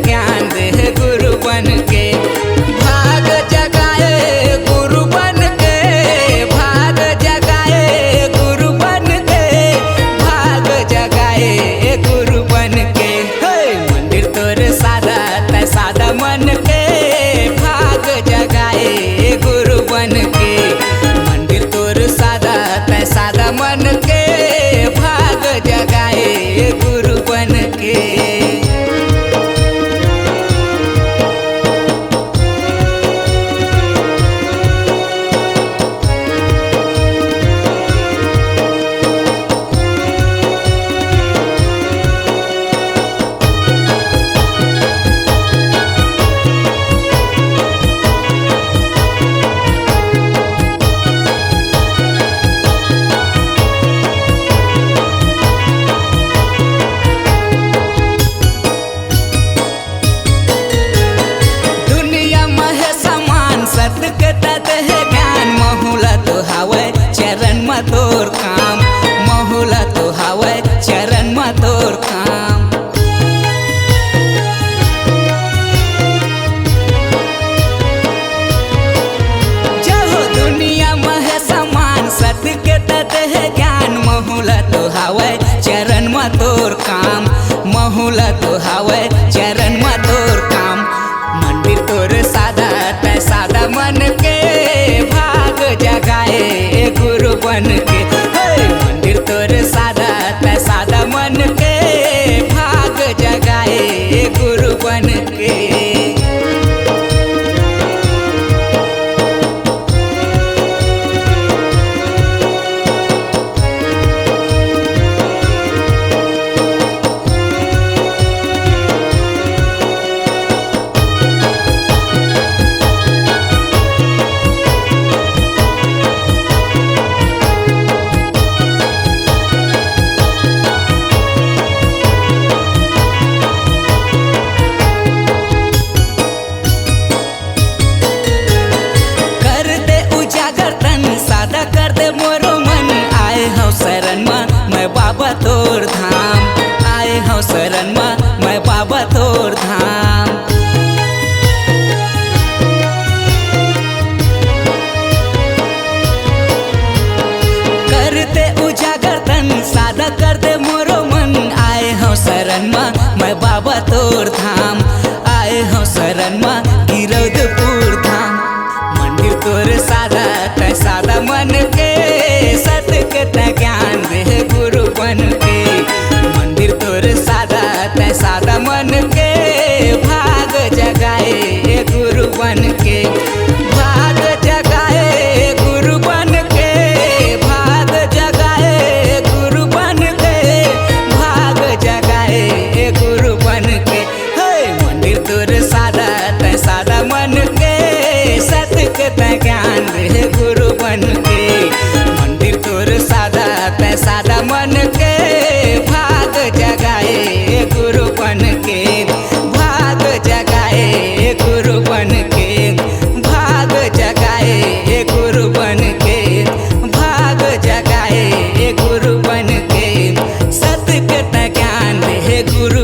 ज्ञान दे गुरु बन के भाग जगाए गुरु बन के भाग जगाए गुरु बन के भाग जगाए गुरु बन के मंदिर तोर सादा त सादा मन के भाग जगाए गुरु बन के मंदिर तोर सादा त सादा मन के भाग जगाए गुरु बन के। चरण में तोर काम महुला तो हावे चरण में तोर काम जहो दुनिया में है समान सत्य के तत है ज्ञान महुला तो हावे चरण में तोर काम महुला तो हावे चरण में तोर काम मंदिर तोर सादा त सादा मन के भाग जगाए गुरु बन के मंदिर तोर सादा त सादा मन के भाग जगाए गुरु बन के। शरण में मैं बाबा तोर धाम आए हूँ शरण में मैं बाबा तोर धाम करते उजागर तन सादा कर दे मोरो मन आए हूँ शरण में मैं बाबा तोर धाम आए हूँ शरण में गिरौदपुर धाम मंदिर तोर सादा त सादा मन के सत्य के ज्ञान दे गुरु बन के मंदिर तोर सादा त सादा मन के भाग जगाए गुरु बन के भाग जगाए गुरु बन के भाग जगाए गुरु बन के भाग जगाए गुरु बन के मंदिर तोर सादा त सादा मन के सत्य के ज्ञान दे गुरु बन के मंदिर तोर सादा त सादा मन के भाग जगाए गुरु बन के भाग जगाए गुरु बन के भाग जगाए गुरु बन के भाग जगाए गुरु बन के सत्य के ज्ञान दे गुरु